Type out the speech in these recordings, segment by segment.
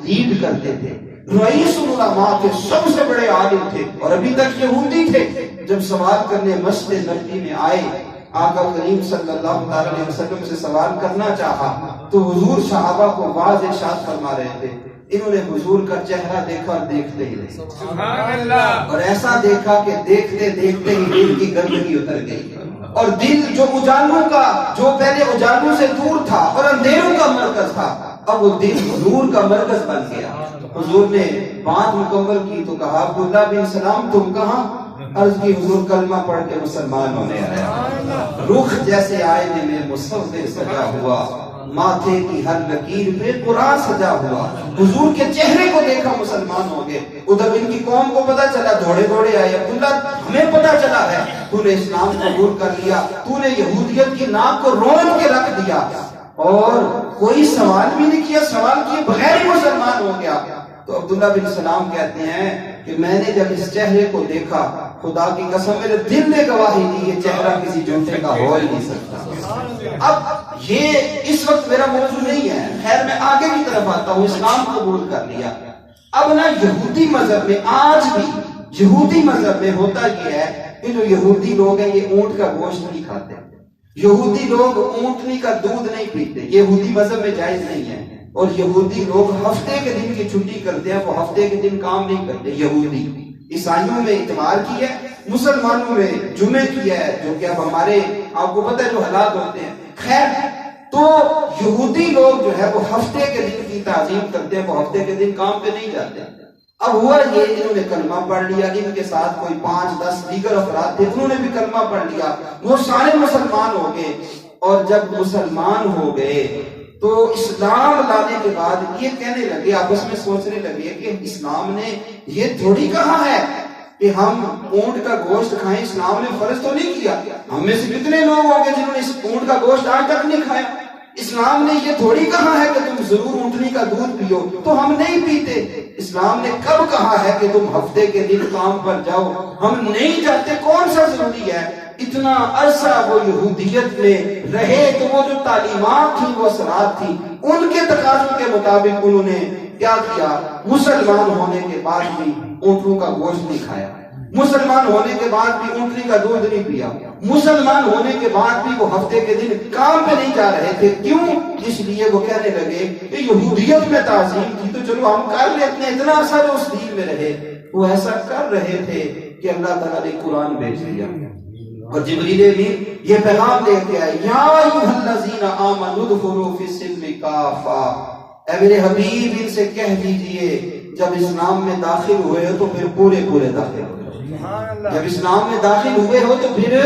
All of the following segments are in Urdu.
لیڈ کرتے تھے، رئیس العلماء کے سب سے بڑے عالم تھے، اور ابھی تک یہودی تھے۔ جب سوال کرنے مسجد نبوی میں آئے، آقا کریم صلی اللہ علیہ وسلم سے سوال کرنا چاہا تو حضور صحابہ کو واضح ارشاد فرما رہے تھے۔ انہوں نے حضور کا چہرہ دیکھا اور دیکھتے ہی رہے، سبحان اللہ، اور ایسا دیکھا کہ دیکھتے دیکھتے ہی دل کی گندگی اتر گئی، اور دل جو اجالوں کا، جو پہلے اجالوں سے دور تھا اور اندھیروں کا مرکز تھا، اب وہ دل نور کا مرکز بن گیا۔ حضور نے بات مکمل کی تو کہا عبداللہ بن سلام تم کہاں؟ عرض کی حضور کلمہ پڑھ کے مسلمان ہونے آیا۔ رخ جیسے آئینے میں مصور سجا ہوا، ماتھے کی ہر لکیر پہ قرآن سجا ہوا، حضور کے چہرے کو دیکھا مسلمان ہو گئے۔ ادھر ان کی قوم کو پتا چلا، دوڑے دوڑے آئے، عبداللہ ہمیں پتا چلا ہے تو نے اسلام قبول کر لیا، تو نے یہودیت کی ناک کو رون کے رکھ دیا، اور کوئی سوال بھی نہیں کیا، سوال کیے بغیر ہی مسلمان ہو گیا۔ تو عبداللہ بن سلام کہتے ہیں کہ میں نے جب اس چہرے کو دیکھا، خدا کی قسم میرے دل نے گواہی دی یہ چہرہ کسی جھوٹے کا ہو ہی نہیں سکتا۔ اب یہ اس وقت میرا موضوع نہیں ہے، خیر میں آگے کی طرف آتا ہوں۔ اسلام قبول کر لیا، اب نا یہودی مذہب میں، آج بھی یہودی مذہب میں ہوتا یہ ہے کہ جو یہودی لوگ ہیں یہ اونٹ کا گوشت نہیں کھاتے، یہودی لوگ اونٹنی کا دودھ نہیں پیتے، یہودی مذہب میں جائز نہیں ہے، اور یہودی لوگ ہفتے کے دن کی چھٹی کرتے ہیں، وہ ہفتے کے دن کام نہیں کرتے۔ یہودی عیسائیوں میں اتوار کی ہے، مسلمانوں میں جمعے کی ہے، جو کہ اب ہمارے آپ کو پتہ ہے جو حالات ہوتے ہیں۔ خیر، تو یہودی لوگ جو ہے وہ ہفتے کے دن کی تعظیم کرتے ہیں، وہ ہفتے کے دن کام پہ نہیں جاتے۔ اب ہوا یہ انہوں نے کلمہ پڑھ لیا، ان کے ساتھ کوئی 5-10 دیگر افراد تھے، انہوں نے بھی کلمہ پڑھ لیا، وہ سارے مسلمان ہو گئے۔ اور جب مسلمان ہو گئے تو اسلام لانے کے بعد یہ کہنے لگے، آپس میں سوچنے لگے کہ اسلام نے یہ تھوڑی کہا ہے کہ ہم اونٹ کا گوشت کھائیں، اسلام نے فرض تو نہیں کیا۔ ہم میں سے کتنے لوگ ہوں گے جنہوں نے اس اونٹ کا گوشت آج تک نہیں کھایا؟ اسلام نے یہ تھوڑی کہا ہے کہ تم ضرور اونٹنی کا دودھ پیو، تو ہم نہیں پیتے۔ اسلام نے کب کہا ہے کہ تم ہفتے کے دن کام پر جاؤ؟ ہم نہیں جاتے، کون سا ضروری ہے؟ اتنا عرصہ وہ یہودیت میں رہے تو وہ جو تعلیمات تھی، وہ اثرات تھی، ان کے تقاضوں کے مطابق انہوں نے کیا کیا؟ مسلمان ہونے کے بعد بھی اونٹوں کا گوشت نہیں کھایا، مسلمان ہونے کے بعد بھی اونٹنی کا دودھ نہیں پیا، مسلمان ہونے کے بعد بھی وہ ہفتے کے دن کام پہ نہیں جا رہے تھے۔ کیوں؟ اس لیے وہ کہنے لگے کہ یہودیت میں تعظیم تھی تو چلو ہم کر لیتے ہیں، اتنا عرصہ جو اس دین میں رہے۔ وہ ایسا کر رہے تھے کہ اللہ تعالیٰ نے قرآن بھیج دیا، اور جبریل بھی یہ پیغام لے کے آئے، یا ایھا الذین آمنوا ادخلوا فی السلم کافہ، اے میرے حبیب ان سے کہہ دیجئے جب اسلام میں داخل ہوئے ہو تو پھر پورے داخل ہو جاؤ، جب اسلام میں داخل ہوئے ہو تو پھر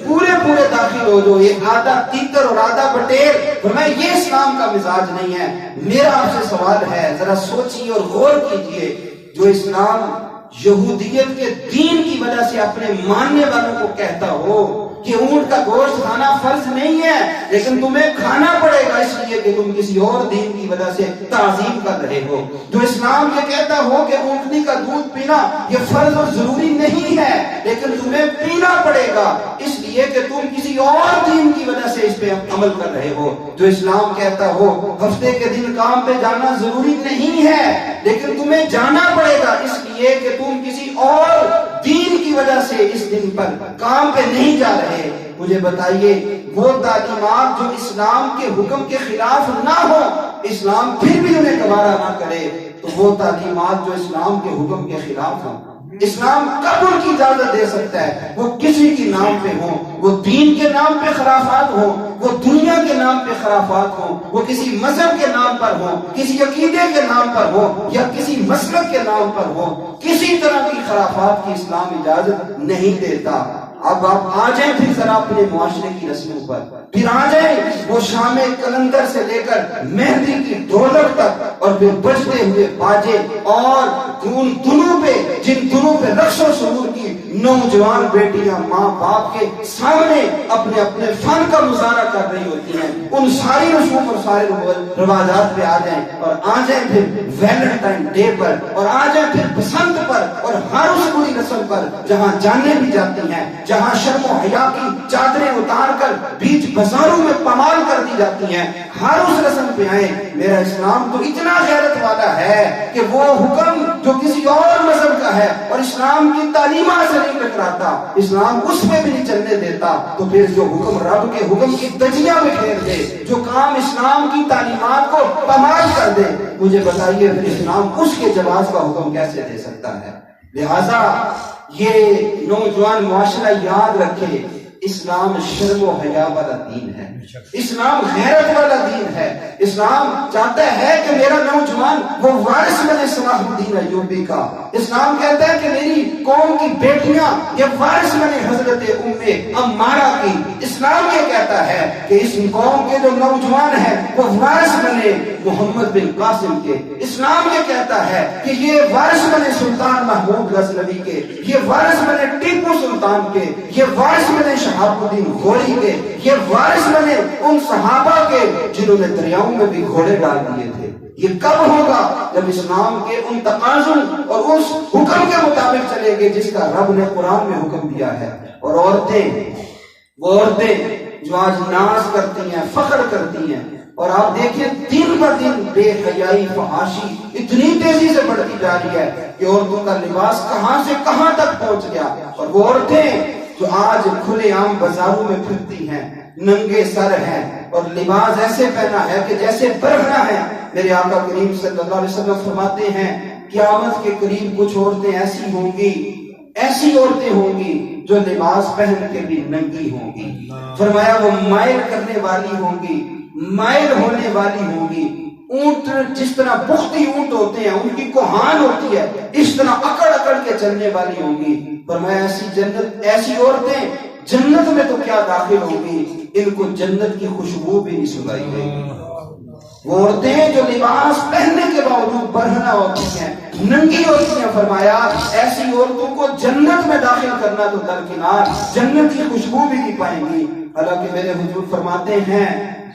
پورے داخل ہو جاؤ۔ یہ آدھا تیتر اور آدھا بٹیر، فرمایا یہ اسلام کا مزاج نہیں ہے۔ میرا آپ سے سوال ہے، ذرا سوچیے اور غور کیجئے، جو اسلام یہودیت کے دین کی وجہ سے اپنے ماننے والوں کو کہتا ہو کہ اونٹ کا گوشت کھانا فرض نہیں ہے لیکن تمہیں کھانا پڑے گا اس لیے کہ تم کسی اور دین کی وجہ سے تعظیم کر رہے ہو، جو اسلام یہ کہتا ہو کہ اونٹنی کا دودھ پینا یہ فرض اور ضروری نہیں ہے لیکن تمہیں پینا پڑے گا اس لیے کہ تم کسی اور دین کی وجہ سے اس پہ عمل کر رہے ہو، جو اسلام کہتا ہو ہفتے کے دن کام پہ جانا ضروری نہیں ہے لیکن تمہیں جانا پڑے گا اس لیے کہ تم کسی اور دین کی وجہ سے اس دن پر کام پہ نہیں جا رہے۔ مجھے بتائیے وہ تعلیمات جو اسلام کے حکم کے خلاف نہ ہو، اسلام پھر بھی انہیں گوارا نہ کرے، تو وہ تعلیمات جو اسلام کے حکم کے خلاف ہوں اسلام کب ان کی اجازت دے سکتا ہے؟ وہ کسی کے نام پہ ہوں، وہ دین کے نام پہ خرافات ہوں، وہ دنیا کے نام پہ خرافات ہوں، وہ کسی مذہب کے نام پر ہوں، کسی عقیدے کے نام پر ہوں یا کسی مسلک کے نام پر ہوں، کسی طرح کی خرافات کی اسلام اجازت نہیں دیتا۔ اب آپ آ جائیں پھر ذرا اپنے معاشرے کی رسموں پر، پھر آ جائیں وہ شام کلندر سے لے کر مہندی کی ڈھولک تک اور پھر بجتے ہوئے باجے اور ان دنوں پہ جن دنوں پہ رقص و سرور کی نوجوان بیٹیاں ماں باپ کے سامنے اپنے اپنے فن کا مظاہرہ کر رہی ہوتی ہیں، ان ساری رسوم اور سارے روایات پہ آ جائیں، اور آ جائیں پھر ویلنٹائن ڈے پر، اور آ جائیں پھر بسنت پر اور ہر اس بری رسم پر جہاں جانیں بھی جاتی ہیں، جہاں شرم و حیا کی چادریں اتار کر بیچ بازاروں میں پمال کر دی جاتی ہیں، ہر اس رسم پہ آئیں۔ میرا اسلام تو اتنا غیرت والا ہے کہ وہ حکم جو کسی اور مذہب کا ہے اور اسلام کی تعلیمات سے نہیں ٹکراتا، اسلام اس میں بھی نہیں چلنے دیتا، تو پھر جو حکم رب کے حکم کی دجیاں میں پھیر دے، جو کام اسلام کی تعلیمات کو پامال کر دے، مجھے بتائیے پھر اسلام اس کے جواز کا حکم کیسے دے سکتا ہے؟ لہذا یہ نوجوان معاشرہ یاد رکھے، اسلام شرم و حیا والا دین ہے، اسلام غیرت والا دین ہے۔ اسلام چاہتا ہے کہ میرا نوجوان وہ وارث بنے صلاح الدین ایوبی کا۔ اسلام کہتا ہے کہ میری قوم کی بیٹیاں یہ وارث بنے حضرت عمارہ کی۔ اسلام یہ کہتا ہے کہ اس قوم کے جو نوجوان ہیں وہ وارث بنے محمد بن قاسم کے۔ اسلام یہ کہتا ہے کہ یہ وارث بنے سلطان محمود غزنوی کے، یہ وارث بنے ٹیپو سلطان کے، یہ وارث بنے شہاب الدین غوری کے، یہ وارث بنے ان صحابہ کے جنہوں نے دریاؤں میں بھی گھوڑے ڈال دیے تھے۔ یہ کب ہوگا؟ جب اسلام کے ان تقاضوں اور اس حکم کے مطابق چلے گے جس کا رب نے قرآن میں حکم دیا ہے۔ اور وہ عورتیں جو آج ناز کرتی ہیں، فخر کرتی ہیں، اور آپ دیکھیں دن بہ دن بے حیائی، فحاشی اتنی تیزی سے بڑھتی جا رہی ہے کہ عورتوں کا لباس کہاں سے کہاں تک پہنچ گیا۔ اور وہ عورتیں جو آج کھلے عام بازاروں میں پھرتی ہیں، ننگے سر ہیں اور لباس ایسے پہنا ہے کہ جیسے برہنہ ہے۔ میرے آقا کریم صلی اللہ علیہ وسلم فرماتے ہیں قیامت کے قریب کچھ عورتیں ایسی ہوں گی، ایسی عورتیں ہوں گی جو لباس پہن کے بھی ننگی ہوں گی۔ فرمایا وہ مائل کرنے والی ہوں گی، مائل ہونے والی ہوں گی۔ اونٹ جس طرح بختی اونٹ ہوتے ہیں، ان کی کوہان ہوتی ہے، اس طرح اکڑ اکڑ کے چلنے والی ہوں گی۔ فرمایا ایسی عورتیں جنت میں تو کیا داخل ہوں گی، ان کو جنت کی خوشبو بھی نہیں سنائی دے گی۔ وہ عورتیں جو لباس پہننے کے باوجود برہنہ ہوتی ہیں، ننگی ہوتی ہیں، فرمایا ایسی عورتوں کو جنت میں داخل کرنا تو درکنار، جنت کی خوشبو بھی نہیں پائیں گی۔ حالانکہ میرے حضور فرماتے ہیں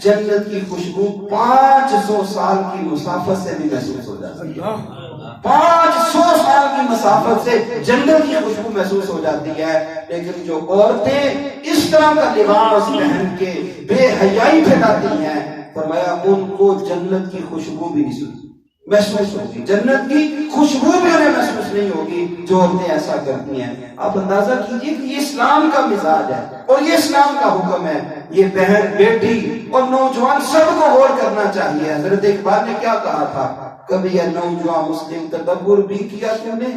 جنت کی خوشبو 500 سال کی مسافت سے بھی محسوس ہو جاتی ہے۔ 500 سال کی مسافت سے جنت کی خوشبو محسوس ہو جاتی ہے۔ لیکن جو عورتیں اس طرح کا لباس پہن کے بے حیائی پھیلاتی ہیں، فرمایا ان کو جنت کی خوشبو بھی نہیں محسوس ہوگی، جنت کی خوشبو بھی انہیں محسوس نہیں ہوگی جو عورتیں ایسا کرتی ہیں۔ آپ اندازہ کیجئے کہ یہ اسلام کا مزاج ہے اور یہ اسلام کا حکم ہے۔ یہ بہن، بیٹی اور نوجوان سب کو غور کرنا چاہیے۔ حضرت اقبال نے کیا کہا تھا؟ کبھی یہ نوجوان مسلم تدبر بھی کیا تم نے،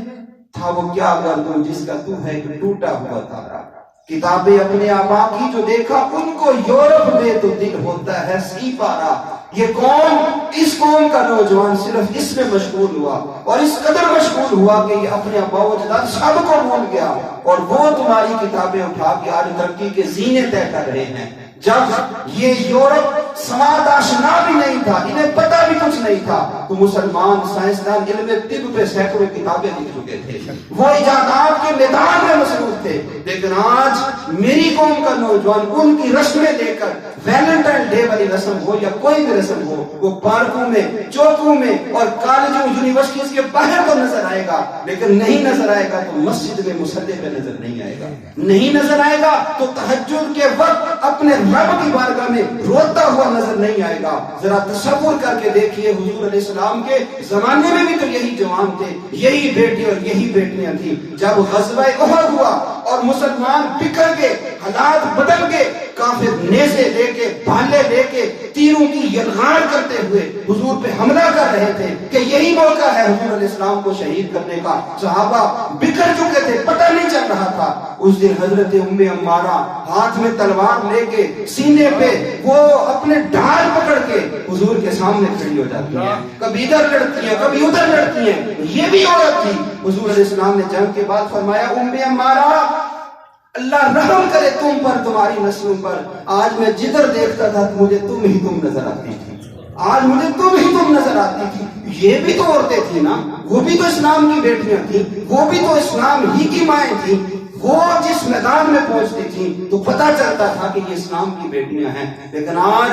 تھا وہ کیا گردوں جس کا تو ہے کہ ٹوٹا ہوا تارا۔ کتابیں اپنے آبا کی جو دیکھا ان کو یورپ میں تو دل ہوتا ہے سی پارا۔ یہ قوم، اس قوم کا نوجوان صرف اس میں مشغول ہوا اور اس قدر مشغول ہوا کہ یہ اپنے آبا و اجداد سب کو بھول گیا، اور وہ تمہاری کتابیں اٹھا کے آج ترقی کے زینے طے کر رہے ہیں۔ جب یہ یورپ سماعت آشنا بھی نہیں تھا، انہیں پتہ بھی کچھ نہیں تھا، تو مسلمان سائنسدان علم طب پہ سینکڑوں کتابیں لکھ چکے تھے، وہ ایجادات کے میدان میں مصروف تھے۔ لیکن آج میری قوم کا نوجوان ان کی رسمیں لے کر، ویلنٹائن ڈے والی رسم ہو یا کوئی بھی رسم ہو، وہ پارکوں میں، چوکوں میں اور کالجوں، یونیورسٹیز کے باہر تو نظر آئے گا، لیکن نہیں نظر آئے گا تو مسجد میں مصلی پہ نظر نہیں آئے گا، نہیں نظر آئے گا تو تہجد کے وقت اپنے رب کی بارگاہ میں روتا ہوا نظر نہیں آئے گا۔ ذرا تصور کر کے دیکھیے، حضور علیہ السلام کے زمانے میں بھی تو یہی جوان تھے، یہی بیٹے اور یہی بیٹیاں تھیں۔ جب غزوہ احد ہوا اور مسلمان بکھر کے، حالات بدل کے، کافر نیزے لے کے، بھالے لے کے، تیروں کی یلغار کرتے ہوئے حضور پہ حملہ کر رہے تھے کہ یہی موقع ہے حضور علیہ السلام کو شہید کرنے کا۔ صحابہ بکھر چکے تھے، پتہ نہیں چل رہا تھا۔ اس دن حضرت عمارہ ہاتھ میں تلوار لے کے، سینے پہ وہ اپنے ڈھال پکڑ کے حضور کے سامنے کھڑی ہو جاتی ہیں، کبھی ادھر لڑتی ہیں، کبھی ادھر لڑتی ہیں۔ یہ بھی عورت تھی۔ حضور علیہ السلام نے جنگ کے بعد فرمایا، عمارہ اللہ رحم کرے تم پر، تمہاری نسلوں پر۔ آج میں جدھر دیکھتا تھا مجھے تم ہی تم نظر آتی تھی، آج مجھے تم ہی تم نظر آتی تھی۔ یہ بھی تو عورتیں تھیں نا، وہ بھی تو اسلام کی بیٹیاں تھیں، وہ بھی تو اسلام ہی کی مائیں تھیں۔ وہ جس میدان میں پہنچتی تھیں تو پتہ چلتا تھا کہ یہ اسلام کی بیٹیاں ہیں۔ لیکن آج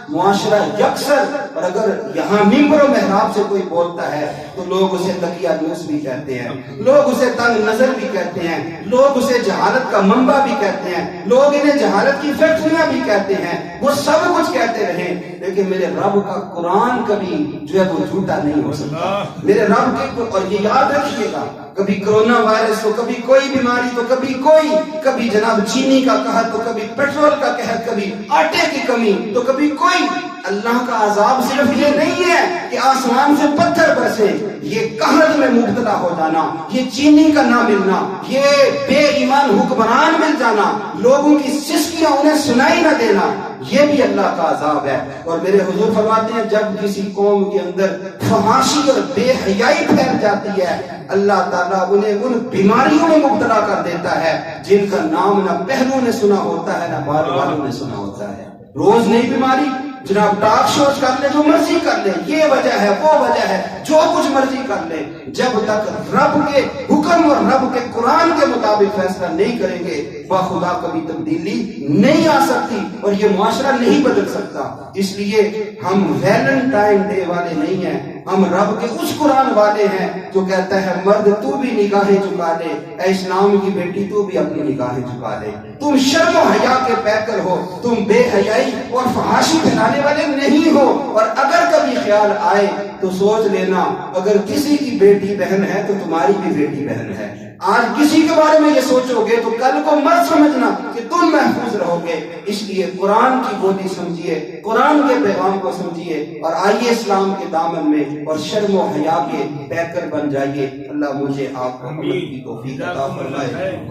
معاشرہ یکسر اور اگر یہاں ممبر و محراب سے کوئی بولتا ہے تو لوگ اسے تقیہ نوس بھی کہتے ہیں، لوگ اسے تنگ نظر بھی کہتے ہیں، لوگ اسے جہالت کا منبع بھی کہتے ہیں، لوگ انہیں جہالت کی فیکٹریاں بھی کہتے ہیں، وہ سب کچھ کہتے رہیں، لیکن میرے رب کا قرآن کبھی جو ہے وہ جھوٹا نہیں ہو سکتا۔ میرے رب کے، اور یہ یاد رکھیے گا، کبھی کرونا وائرس تو کبھی کوئی بیماری تو کبھی کوئی، کبھی جناب چینی کا قحط تو کبھی پیٹرول کا قحط، کبھی آٹے کی کمی تو کبھی کوئی۔ اللہ کا عذاب صرف یہ نہیں ہے کہ آسمان سے پتھر برسے، یہ قحط میں مبتلا ہو جانا، یہ چینی کا نہ ملنا، یہ بے ایمان حکمران مل جانا، لوگوں کی سسکیاں انہیں سنائی نہ دینا، یہ بھی اللہ کا عذاب ہے۔ اور میرے حضور فرماتے ہیں جب کسی قوم کے اندر فحاشی اور بے حیائی پھیل جاتی ہے، اللہ تعالیٰ انہیں ان بیماریوں میں مبتلا کر دیتا ہے جن کا نام نہ پہلو نے سنا ہوتا ہے نہ بعد والوں نے سنا ہوتا ہے۔ روز نئی بیماری، جناب ٹاک شوز کر لے، جو مرضی کر لے، یہ وجہ ہے وہ وجہ ہے، جو کچھ مرضی کر لے، جب تک رب کے حکم اور رب کے قرآن کے مطابق فیصلہ نہیں کریں گے خدا کبھی تبدیلی نہیں آ سکتی اور یہ معاشرہ نہیں بدل سکتا۔ اس لیے ہم ویلنٹائن ڈے والے نہیں ہیں، ہم رب کے اس قرآن والے ہیں جو کہتا ہے مرد تو بھی نگاہیں جھکا لے، اے اسلام کی بیٹی تو بھی اپنی نگاہیں جھکا لے، تم شرم و حیا کے پیکر ہو، تم بے حیائی اور فحاشی پھیلانے والے نہیں ہو، اور اگر کبھی خیال آئے تو سوچ لینا اگر کسی کی بیٹی بہن ہے تو تمہاری بھی بیٹی بہن ہے۔ آج کسی کے بارے میں یہ سوچو گے تو کل کو مت سمجھنا کہ تم محفوظ رہو گے۔ اس لیے قرآن کی گودی سمجھیے، قرآن کے پیغام کو سمجھیے، اور آئیے اسلام کے دامن میں اور شرم و حیا کے پیکر بن جائیے۔ اللہ مجھے آپ کو عمل کی توفیق عطا فرمائے۔